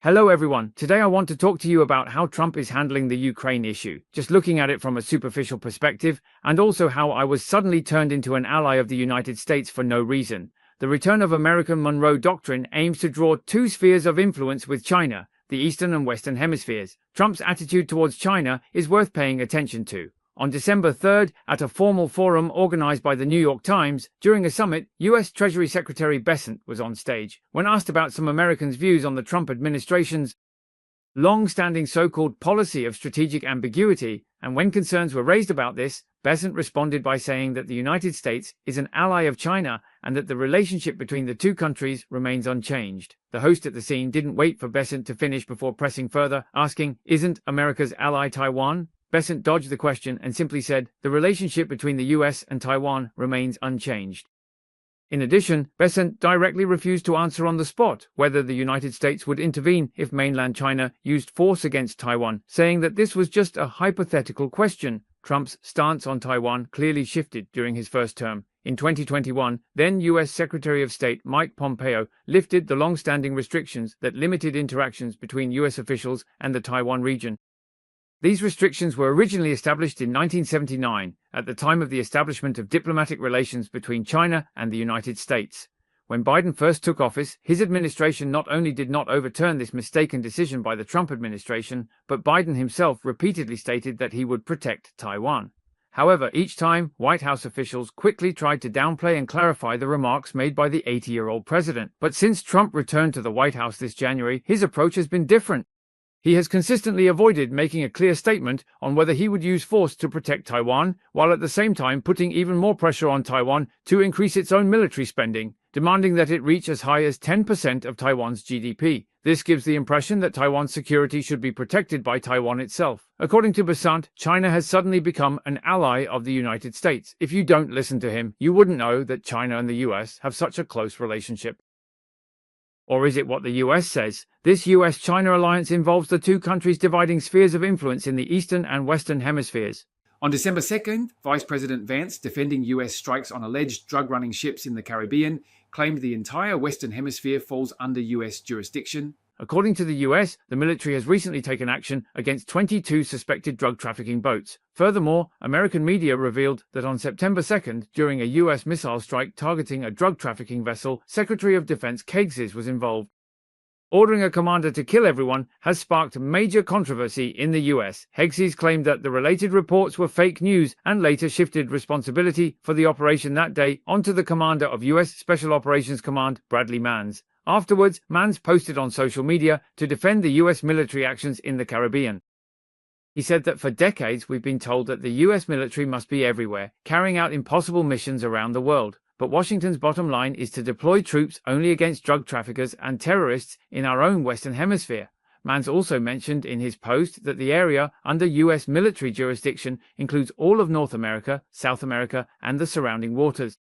Hello everyone, today I want to talk to you about how Trump is handling the Ukraine issue, just looking at it from a superficial perspective, and also how I was suddenly turned into an ally of the United States for no reason. The return of American Monroe Doctrine aims to draw two spheres of influence with China, the Eastern and Western hemispheres. Trump's attitude towards China is worth paying attention to. On December 3rd, at a formal forum organized by the New York Times, during a summit, U.S. Treasury Secretary Bessent was on stage. When asked about some Americans' views on the Trump administration's long-standing so-called policy of strategic ambiguity, and when concerns were raised about this, Bessent responded by saying that the United States is an ally of China and that the relationship between the two countries remains unchanged. The host at the scene didn't wait for Bessent to finish before pressing further, asking, "Isn't America's ally Taiwan?" Bessent dodged the question and simply said, "The relationship between the US and Taiwan remains unchanged." In addition, Bessent directly refused to answer on the spot whether the United States would intervene if mainland China used force against Taiwan, saying that this was just a hypothetical question. Trump's stance on Taiwan clearly shifted during his first term. In 2021, then U.S. Secretary of State Mike Pompeo lifted the long-standing restrictions that limited interactions between U.S. officials and the Taiwan region. These restrictions were originally established in 1979, at the time of the establishment of diplomatic relations between China and the United States. When Biden first took office, his administration not only did not overturn this mistaken decision by the Trump administration, but Biden himself repeatedly stated that he would protect Taiwan. However, each time, White House officials quickly tried to downplay and clarify the remarks made by the 80-year-old president. But since Trump returned to the White House this January, his approach has been different. He has consistently avoided making a clear statement on whether he would use force to protect Taiwan, while at the same time putting even more pressure on Taiwan to increase its own military spending, demanding that it reach as high as 10% of Taiwan's GDP. This gives the impression that Taiwan's security should be protected by Taiwan itself. According to Bessent, China has suddenly become an ally of the United States. If you don't listen to him, you wouldn't know that China and the US have such a close relationship. Or is it what the US says? This US-China alliance involves the two countries dividing spheres of influence in the Eastern and Western hemispheres. On December 2nd, Vice President Vance, defending US strikes on alleged drug-running ships in the Caribbean, claimed the entire Western Hemisphere falls under US jurisdiction. According to the US, the military has recently taken action against 22 suspected drug trafficking boats. Furthermore, American media revealed that on September 2nd, during a US missile strike targeting a drug trafficking vessel, Secretary of Defense Kegsis was involved. Ordering a commander to kill everyone has sparked major controversy in the US. Kegsis claimed that the related reports were fake news and later shifted responsibility for the operation that day onto the commander of US Special Operations Command, Bradley Mans. Afterwards, Mans posted on social media to defend the US military actions in the Caribbean. He said that for decades we've been told that the US military must be everywhere, carrying out impossible missions around the world. But Washington's bottom line is to deploy troops only against drug traffickers and terrorists in our own Western Hemisphere. Mans also mentioned in his post that the area under US military jurisdiction includes all of North America, South America, and the surrounding waters.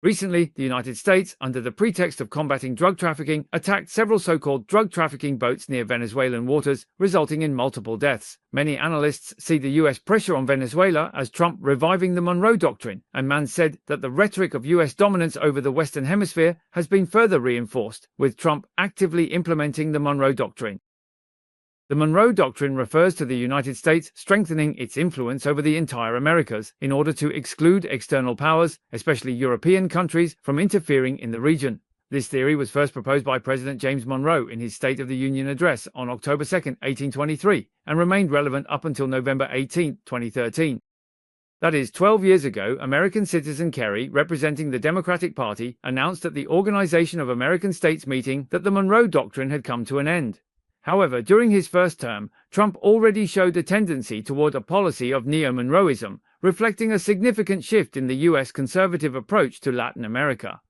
Recently, the United States, under the pretext of combating drug trafficking, attacked several so-called drug trafficking boats near Venezuelan waters, resulting in multiple deaths. Many analysts see the US pressure on Venezuela as Trump reviving the Monroe Doctrine, and Mans said that the rhetoric of US dominance over the Western Hemisphere has been further reinforced, with Trump actively implementing the Monroe Doctrine. The Monroe Doctrine refers to the United States strengthening its influence over the entire Americas in order to exclude external powers, especially European countries, from interfering in the region. This theory was first proposed by President James Monroe in his State of the Union address on October 2, 1823, and remained relevant up until November 18, 2013. That is, 12 years ago, American citizen Kerry, representing the Democratic Party, announced at the Organization of American States meeting that the Monroe Doctrine had come to an end. However, during his first term, Trump already showed a tendency toward a policy of neo-Monroeism, reflecting a significant shift in the U.S. conservative approach to Latin America.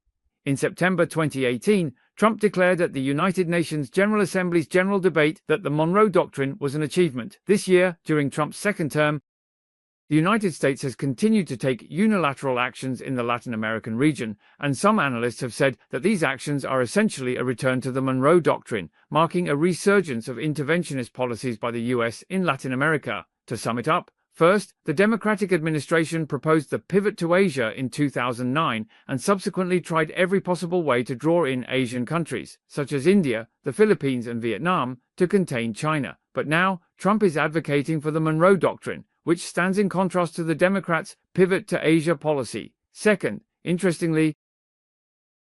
In September 2018, Trump declared at the United Nations General Assembly's general debate that the Monroe Doctrine was an achievement. This year, during Trump's second term, the United States has continued to take unilateral actions in the Latin American region, and some analysts have said that these actions are essentially a return to the Monroe Doctrine, marking a resurgence of interventionist policies by the US in Latin America. To sum it up, First, the Democratic administration proposed the pivot to Asia in 2009 and subsequently tried every possible way to draw in Asian countries, such as India, the Philippines, and Vietnam, to contain China. But now, Trump is advocating for the Monroe Doctrine, which stands in contrast to the Democrats' pivot to Asia policy. Second, interestingly,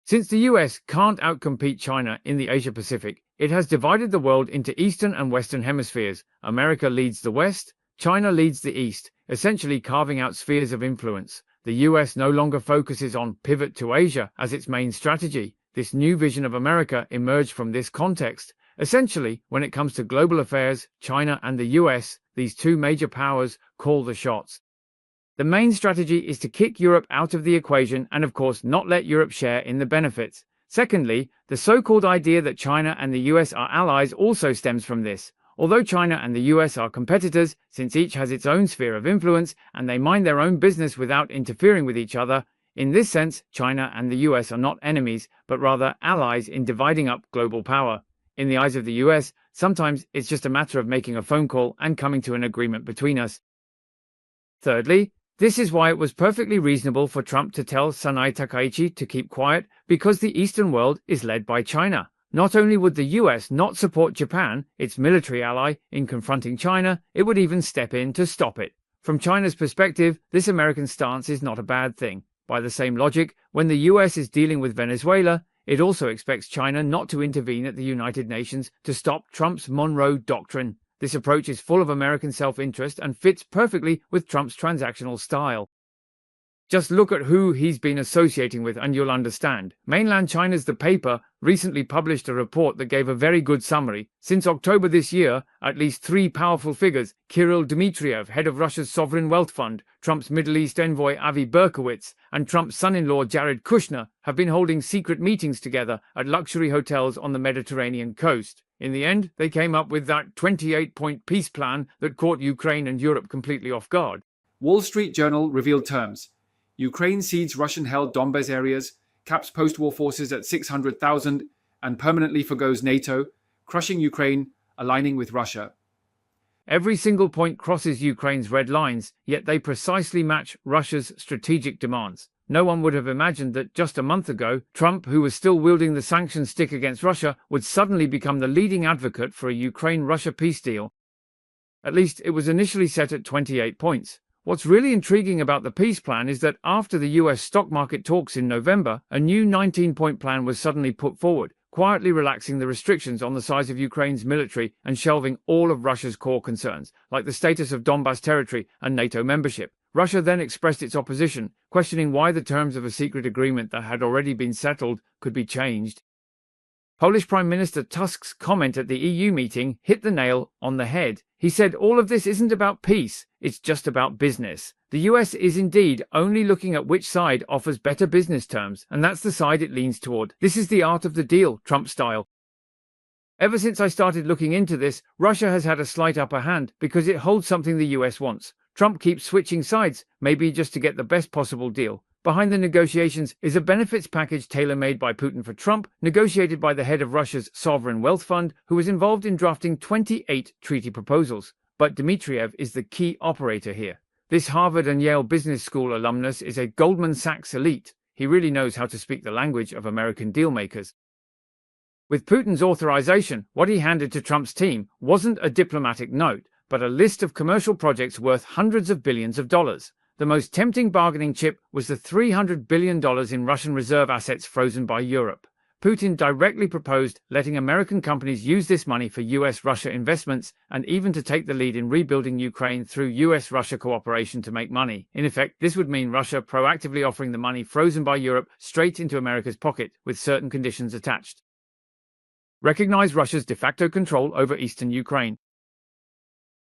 since the US can't outcompete China in the Asia-Pacific, it has divided the world into Eastern and Western hemispheres. America leads the West, China leads the East, essentially carving out spheres of influence. The US no longer focuses on pivot to Asia as its main strategy. This new vision of America emerged from this context. Essentially, when it comes to global affairs, China and the US, these two major powers, call the shots. The main strategy is to kick Europe out of the equation and, of course, not let Europe share in the benefits. Secondly, the so-called idea that China and the US are allies also stems from this. Although China and the US are competitors, since each has its own sphere of influence and they mind their own business without interfering with each other, in this sense, China and the US are not enemies, but rather allies in dividing up global power. In the eyes of the US, sometimes it's just a matter of making a phone call and coming to an agreement between us. Thirdly, this is why it was perfectly reasonable for Trump to tell Sanai Takaichi to keep quiet, because the Eastern world is led by China. Not only would the US not support Japan, its military ally, in confronting China, it would even step in to stop it. From China's perspective, this American stance is not a bad thing. By the same logic, when the US is dealing with Venezuela, it also expects China not to intervene at the United Nations to stop Trump's Monroe Doctrine. This approach is full of American self-interest and fits perfectly with Trump's transactional style. Just look at who he's been associating with and you'll understand. Mainland China's The Paper recently published a report that gave a very good summary. Since October this year, at least three powerful figures, Kirill Dmitriev, head of Russia's sovereign wealth fund, Trump's Middle East envoy Avi Berkowitz, and Trump's son-in-law Jared Kushner, have been holding secret meetings together at luxury hotels on the Mediterranean coast. In the end, they came up with that 28-point peace plan that caught Ukraine and Europe completely off guard. Wall Street Journal revealed terms. Ukraine cedes Russian-held Donbas areas, caps post-war forces at 600,000, and permanently forgoes NATO, crushing Ukraine, aligning with Russia. Every single point crosses Ukraine's red lines, yet they precisely match Russia's strategic demands. No one would have imagined that just a month ago, Trump, who was still wielding the sanction stick against Russia, would suddenly become the leading advocate for a Ukraine-Russia peace deal. At least it was initially set at 28 points. What's really intriguing about the peace plan is that after the US stock market talks in November, a new 19-point plan was suddenly put forward, quietly relaxing the restrictions on the size of Ukraine's military and shelving all of Russia's core concerns, like the status of Donbas territory and NATO membership. Russia then expressed its opposition, questioning why the terms of a secret agreement that had already been settled could be changed. Polish Prime Minister Tusk's comment at the EU meeting hit the nail on the head. He said all of this isn't about peace, it's just about business. The US is indeed only looking at which side offers better business terms, and that's the side it leans toward. This is the art of the deal, Trump style. Ever since I started looking into this, Russia has had a slight upper hand because it holds something the US wants. Trump keeps switching sides, maybe just to get the best possible deal. Behind the negotiations is a benefits package tailor-made by Putin for Trump, negotiated by the head of Russia's sovereign wealth fund, who was involved in drafting 28 treaty proposals. But Dmitriev is the key operator here. This Harvard and Yale Business School alumnus is a Goldman Sachs elite. He really knows how to speak the language of American dealmakers. With Putin's authorization, what he handed to Trump's team wasn't a diplomatic note, but a list of commercial projects worth hundreds of billions of dollars. The most tempting bargaining chip was the $300 billion in Russian reserve assets frozen by Europe. Putin directly proposed letting American companies use this money for US-Russia investments and even to take the lead in rebuilding Ukraine through US-Russia cooperation to make money. In effect, this would mean Russia proactively offering the money frozen by Europe straight into America's pocket, with certain conditions attached. Recognize Russia's de facto control over eastern Ukraine.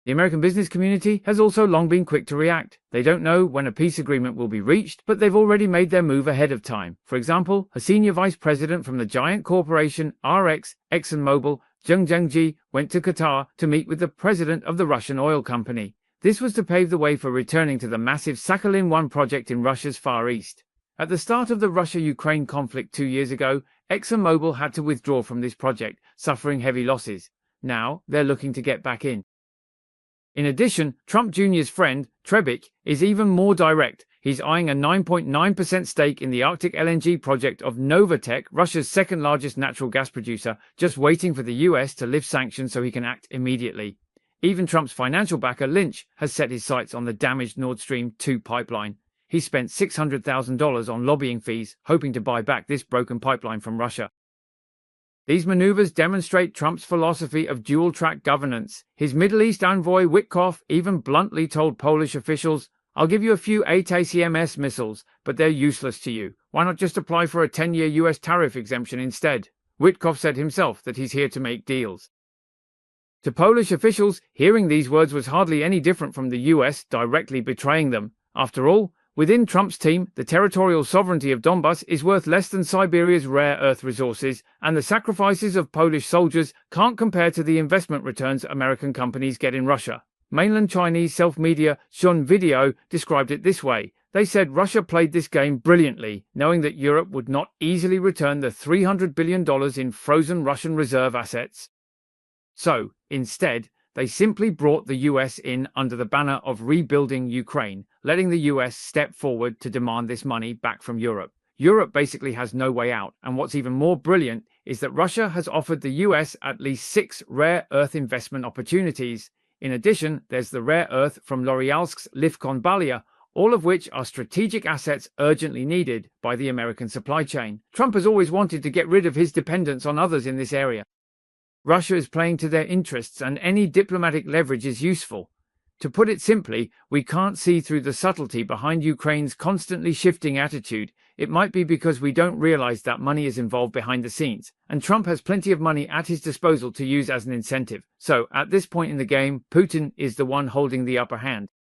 The American business community has also long been quick to react. They don't know when a peace agreement will be reached, but they've already made their move ahead of time. For example, a senior vice president from the giant corporation RX, ExxonMobil, Zheng Zhengji, went to Qatar to meet with the president of the Russian oil company. This was to pave the way for returning to the massive Sakhalin-1 project in Russia's Far East. At the start of the Russia-Ukraine conflict 2 years ago, ExxonMobil had to withdraw from this project, suffering heavy losses. Now, they're looking to get back in. In addition, Trump Jr.'s friend, Trebek, is even more direct. He's eyeing a 9.9% stake in the Arctic LNG project of Novatek, Russia's second-largest natural gas producer, just waiting for the US to lift sanctions so he can act immediately. Even Trump's financial backer, Lynch, has set his sights on the damaged Nord Stream 2 pipeline. He spent $600,000 on lobbying fees, hoping to buy back this broken pipeline from Russia. These maneuvers demonstrate Trump's philosophy of dual-track governance. His Middle East envoy Witkoff even bluntly told Polish officials, "I'll give you a few ATACMS missiles, but they're useless to you. Why not just apply for a 10-year US tariff exemption instead?" Witkoff said himself that he's here to make deals. To Polish officials, hearing these words was hardly any different from the US directly betraying them. After all, within Trump's team, the territorial sovereignty of Donbas is worth less than Siberia's rare earth resources, and the sacrifices of Polish soldiers can't compare to the investment returns American companies get in Russia. Mainland Chinese self-media Xun Video described it this way. They said Russia played this game brilliantly, knowing that Europe would not easily return the $300 billion in frozen Russian reserve assets. So, instead, they simply brought the US in under the banner of rebuilding Ukraine, letting the US step forward to demand this money back from Europe. Europe basically has no way out, and what's even more brilliant is that Russia has offered the US at least 6 rare earth investment opportunities. In addition, there's the rare earth from L'Oreal's Livkonbalia, all of which are strategic assets urgently needed by the American supply chain. Trump has always wanted to get rid of his dependence on others in this area. Russia is playing to their interests, and any diplomatic leverage is useful. To put it simply, we can't see through the subtlety behind Ukraine's constantly shifting attitude. It might be because we don't realize that money is involved behind the scenes, and Trump has plenty of money at his disposal to use as an incentive. So, at this point in the game, Putin is the one holding the upper hand.